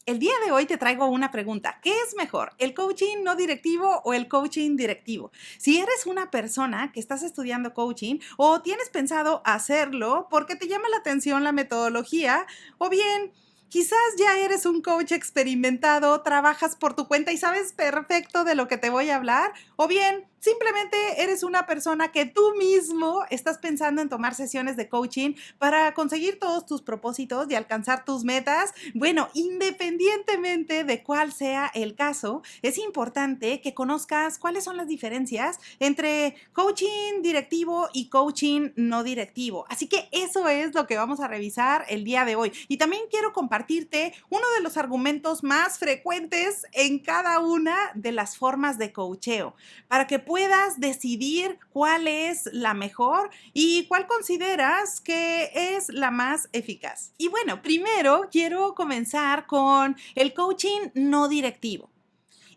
El día de hoy te traigo una pregunta. ¿Qué es mejor, el coaching no directivo o el coaching directivo? Si eres una persona que estás estudiando coaching o tienes pensado hacerlo porque te llama la atención la metodología, o bien quizás ya eres un coach experimentado, trabajas por tu cuenta y sabes perfecto de lo que te voy a hablar, o bien simplemente eres una persona que tú mismo estás pensando en tomar sesiones de coaching para conseguir todos tus propósitos y alcanzar tus metas. Bueno, independientemente de cuál sea el caso, es importante que conozcas cuáles son las diferencias entre coaching directivo y coaching no directivo. Así que eso es lo que vamos a revisar el día de hoy. Y también quiero compartirte uno de los argumentos más frecuentes en cada una de las formas de coacheo, para que puedas decidir cuál es la mejor y cuál consideras que es la más eficaz. Y bueno, primero quiero comenzar con el coaching no directivo.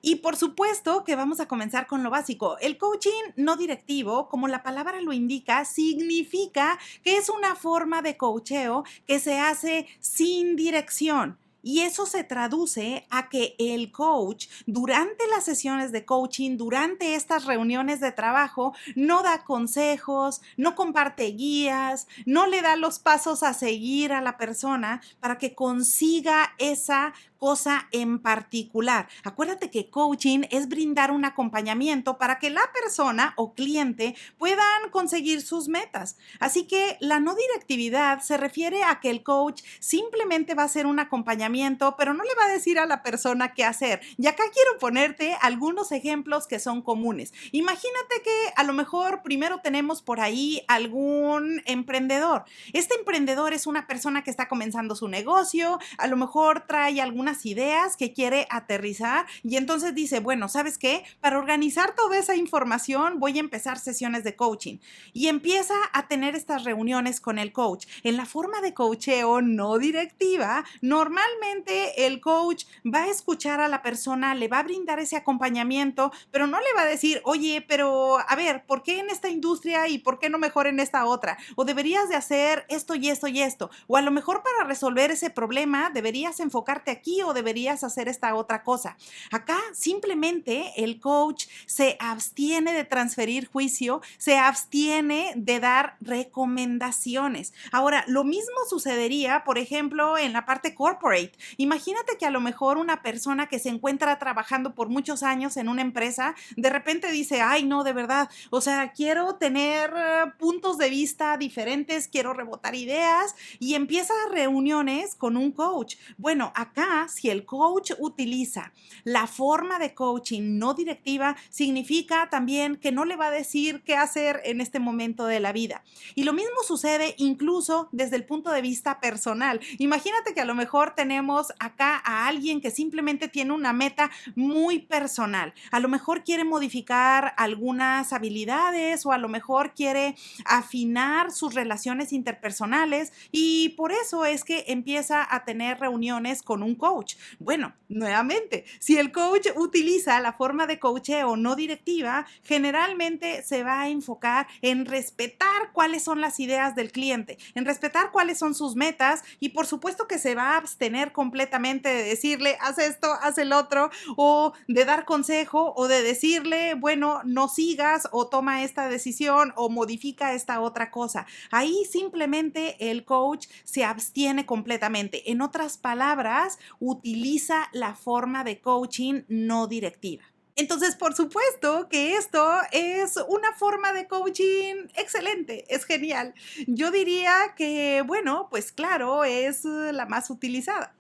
Y por supuesto que vamos a comenzar con lo básico. El coaching no directivo, como la palabra lo indica, significa que es una forma de coacheo que se hace sin dirección. Y eso se traduce a que el coach, durante las sesiones de coaching, durante estas reuniones de trabajo, no da consejos, no comparte guías, no le da los pasos a seguir a la persona para que consiga esa cosa en particular. Acuérdate que coaching es brindar un acompañamiento para que la persona o cliente puedan conseguir sus metas. Así que la no directividad se refiere a que el coach simplemente va a hacer un acompañamiento, pero no le va a decir a la persona qué hacer. Y acá quiero ponerte algunos ejemplos que son comunes. Imagínate que a lo mejor primero tenemos por ahí algún emprendedor. Este emprendedor es una persona que está comenzando su negocio, a lo mejor trae algunas ideas que quiere aterrizar y entonces dice, bueno, ¿sabes qué? Para organizar toda esa información voy a empezar sesiones de coaching y empieza a tener estas reuniones con el coach. En la forma de coacheo no directiva, normalmente el coach va a escuchar a la persona, le va a brindar ese acompañamiento, pero no le va a decir, oye, pero a ver, ¿por qué en esta industria y por qué no mejor en esta otra? O deberías de hacer esto y esto y esto. O a lo mejor para resolver ese problema deberías enfocarte aquí o deberías hacer esta otra cosa. Acá simplemente el coach se abstiene de transferir juicio, se abstiene de dar recomendaciones. Ahora, lo mismo sucedería, por ejemplo, en la parte corporate. Imagínate que a lo mejor una persona que se encuentra trabajando por muchos años en una empresa, de repente dice, ay, no, de verdad, o sea, quiero tener puntos de vista diferentes, quiero rebotar ideas y empieza reuniones con un coach. Bueno, acá si el coach utiliza la forma de coaching no directiva, significa también que no le va a decir qué hacer en este momento de la vida. Y lo mismo sucede incluso desde el punto de vista personal. Imagínate que a lo mejor tenemos acá a alguien que simplemente tiene una meta muy personal. A lo mejor quiere modificar algunas habilidades o a lo mejor quiere afinar sus relaciones interpersonales y por eso es que empieza a tener reuniones con un coach. Bueno, nuevamente, si el coach utiliza la forma de coacheo no directiva, generalmente se va a enfocar en respetar cuáles son las ideas del cliente, en respetar cuáles son sus metas y por supuesto que se va a abstener completamente de decirle, haz esto, haz el otro, o de dar consejo o de decirle, bueno, no sigas o toma esta decisión o modifica esta otra cosa. Ahí simplemente el coach se abstiene completamente. En otras palabras, utiliza la forma de coaching no directiva. Entonces, por supuesto que esto es una forma de coaching excelente, es genial. Yo diría que, bueno, pues claro, es la más utilizada.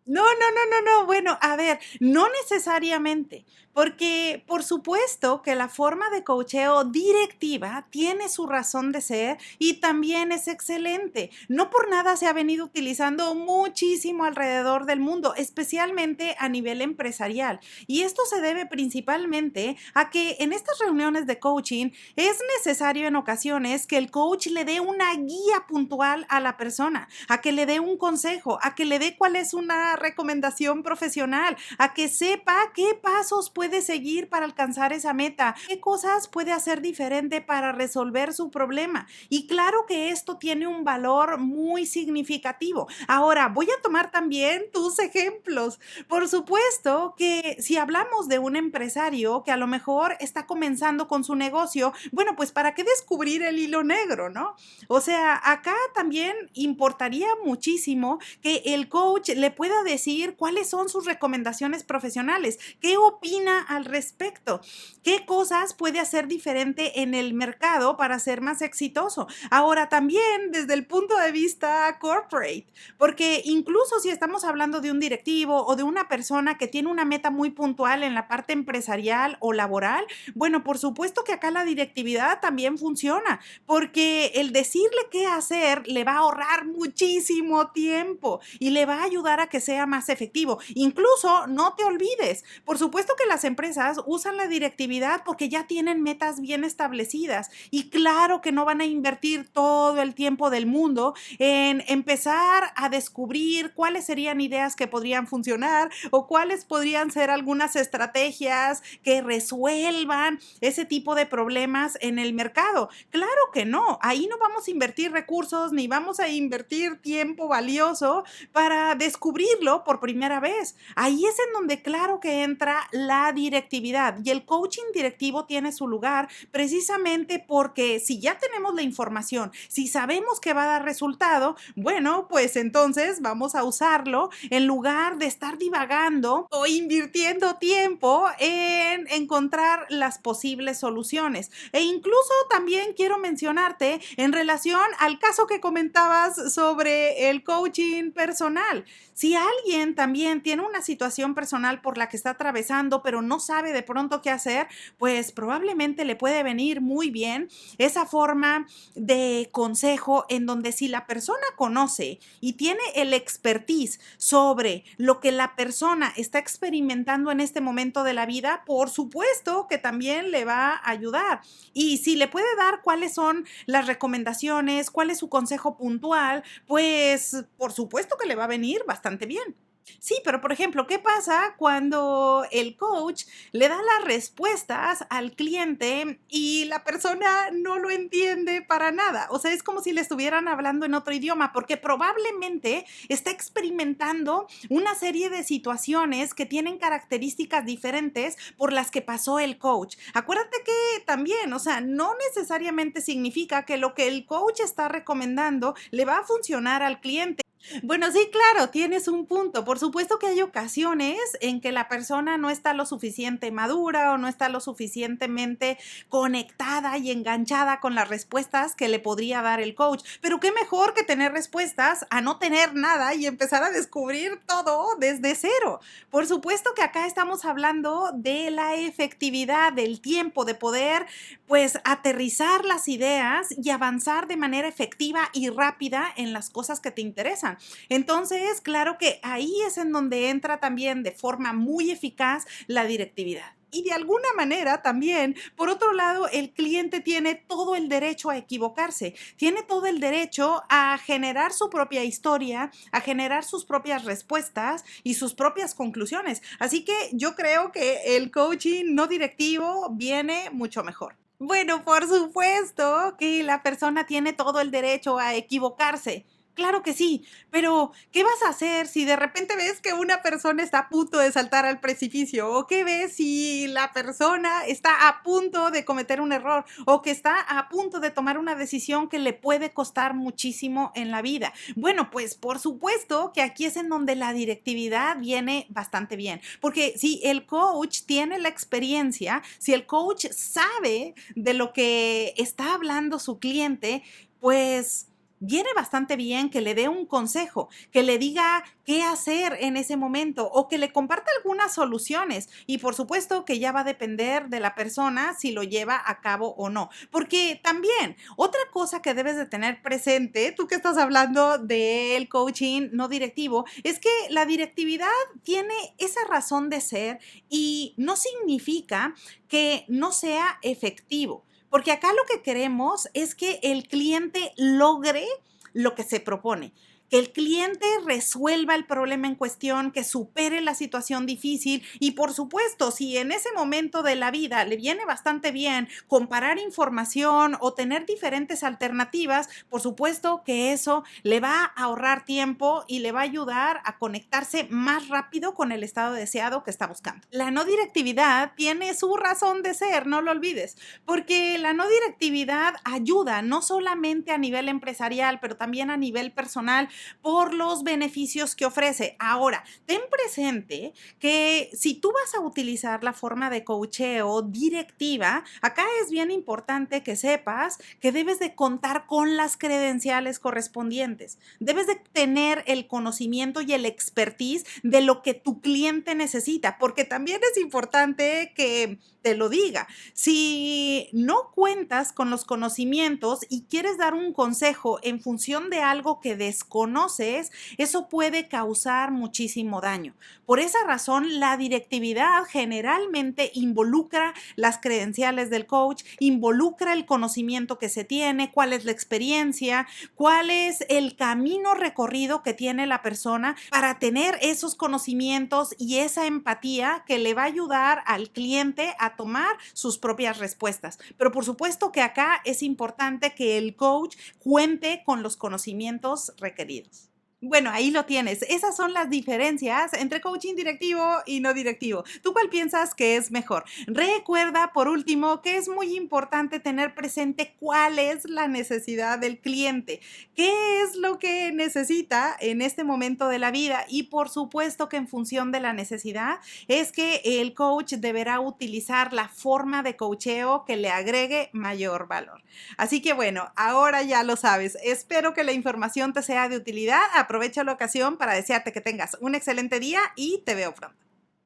No, no, no, no, no. Bueno, a ver, no necesariamente, porque por supuesto que la forma de coacheo directiva tiene su razón de ser y también es excelente. No por nada se ha venido utilizando muchísimo alrededor del mundo, especialmente a nivel empresarial. Y esto se debe principalmente a que en estas reuniones de coaching es necesario en ocasiones que el coach le dé una guía puntual a la persona, a que le dé un consejo, a que le dé cuál es una recomendación profesional, a que sepa qué pasos puede seguir para alcanzar esa meta, qué cosas puede hacer diferente para resolver su problema. Y claro que esto tiene un valor muy significativo. Ahora, voy a tomar también tus ejemplos. Por supuesto que si hablamos de un empresario que a lo mejor está comenzando con su negocio, bueno, pues ¿para qué descubrir el hilo negro, no? O sea, acá también importaría muchísimo que el coach le pueda decir cuáles son sus recomendaciones profesionales, qué opina al respecto, qué cosas puede hacer diferente en el mercado para ser más exitoso. Ahora, también desde el punto de vista corporate, porque incluso si estamos hablando de un directivo o de una persona que tiene una meta muy puntual en la parte empresarial o laboral, bueno, por supuesto que acá la directividad también funciona, porque el decirle qué hacer le va a ahorrar muchísimo tiempo y le va a ayudar a que sea más efectivo. Incluso, no te olvides, por supuesto que las empresas usan la directividad porque ya tienen metas bien establecidas y claro que no van a invertir todo el tiempo del mundo en empezar a descubrir cuáles serían ideas que podrían funcionar o cuáles podrían ser algunas estrategias que resuelvan ese tipo de problemas en el mercado. Claro que no, ahí no vamos a invertir recursos ni vamos a invertir tiempo valioso para descubrirlo por primera vez. Ahí es en donde claro que entra la directividad y el coaching directivo tiene su lugar precisamente porque si ya tenemos la información, si sabemos que va a dar resultado, bueno, pues entonces vamos a usarlo en lugar de estar divagando o invirtiendo tiempo en encontrar las posibles soluciones. E incluso también quiero mencionarte en relación al caso que comentabas sobre el coaching personal. Si alguien también tiene una situación personal por la que está atravesando, pero no sabe de pronto qué hacer, pues probablemente le puede venir muy bien esa forma de consejo en donde si la persona conoce y tiene el expertise sobre lo que la persona está experimentando en este momento de la vida, por supuesto que también le va a ayudar. Y si le puede dar cuáles son las recomendaciones, cuál es su consejo puntual, pues por supuesto que le va a venir bastante bien. Sí, pero por ejemplo, ¿qué pasa cuando el coach le da las respuestas al cliente y la persona no lo entiende para nada? O sea, es como si le estuvieran hablando en otro idioma, porque probablemente está experimentando una serie de situaciones que tienen características diferentes por las que pasó el coach. Acuérdate que también, o sea, no necesariamente significa que lo que el coach está recomendando le va a funcionar al cliente. Bueno, sí, claro, tienes un punto. Por supuesto que hay ocasiones en que la persona no está lo suficiente madura o no está lo suficientemente conectada y enganchada con las respuestas que le podría dar el coach. Pero qué mejor que tener respuestas a no tener nada y empezar a descubrir todo desde cero. Por supuesto que acá estamos hablando de la efectividad, del tiempo, de poder, pues, aterrizar las ideas y avanzar de manera efectiva y rápida en las cosas que te interesan. Entonces, claro que ahí es en donde entra también de forma muy eficaz la directividad. Y de alguna manera también, por otro lado, el cliente tiene todo el derecho a equivocarse, tiene todo el derecho a generar su propia historia, a generar sus propias respuestas y sus propias conclusiones. Así que yo creo que el coaching no directivo viene mucho mejor. Bueno, por supuesto que la persona tiene todo el derecho a equivocarse. Claro que sí, pero ¿qué vas a hacer si de repente ves que una persona está a punto de saltar al precipicio? ¿O qué ves si la persona está a punto de cometer un error? ¿O que está a punto de tomar una decisión que le puede costar muchísimo en la vida? Bueno, pues por supuesto que aquí es en donde la directividad viene bastante bien, porque si el coach tiene la experiencia, si el coach sabe de lo que está hablando su cliente, pues viene bastante bien que le dé un consejo, que le diga qué hacer en ese momento o que le comparta algunas soluciones. Y por supuesto que ya va a depender de la persona si lo lleva a cabo o no. Porque también otra cosa que debes de tener presente, tú que estás hablando del coaching no directivo, es que la directividad tiene esa razón de ser y no significa que no sea efectivo. Porque acá lo que queremos es que el cliente logre lo que se propone. que el cliente resuelva el problema en cuestión, que supere la situación difícil y por supuesto, si en ese momento de la vida le viene bastante bien comparar información o tener diferentes alternativas, por supuesto que eso le va a ahorrar tiempo y le va a ayudar a conectarse más rápido con el estado deseado que está buscando. La no directividad tiene su razón de ser, no lo olvides, porque la no directividad ayuda no solamente a nivel empresarial, pero también a nivel personal por los beneficios que ofrece. Ahora, ten presente que si tú vas a utilizar la forma de coacheo directiva, acá es bien importante que sepas que debes de contar con las credenciales correspondientes. Debes de tener el conocimiento y el expertise de lo que tu cliente necesita, porque también es importante que te lo diga. Si no cuentas con los conocimientos y quieres dar un consejo en función de algo que desconoces, eso puede causar muchísimo daño. Por esa razón, la directividad generalmente involucra las credenciales del coach, involucra el conocimiento que se tiene, cuál es la experiencia, cuál es el camino recorrido que tiene la persona para tener esos conocimientos y esa empatía que le va a ayudar al cliente a tomar sus propias respuestas. Pero por supuesto que acá es importante que el coach cuente con los conocimientos requeridos. Bueno, ahí lo tienes. Esas son las diferencias entre coaching directivo y no directivo. ¿Tú cuál piensas que es mejor? Recuerda, por último, que es muy importante tener presente cuál es la necesidad del cliente, qué es lo que necesita en este momento de la vida y por supuesto que en función de la necesidad es que el coach deberá utilizar la forma de coacheo que le agregue mayor valor. Así que bueno, ahora ya lo sabes. Espero que la información te sea de utilidad. Aprovecho la ocasión para desearte que tengas un excelente día y te veo pronto.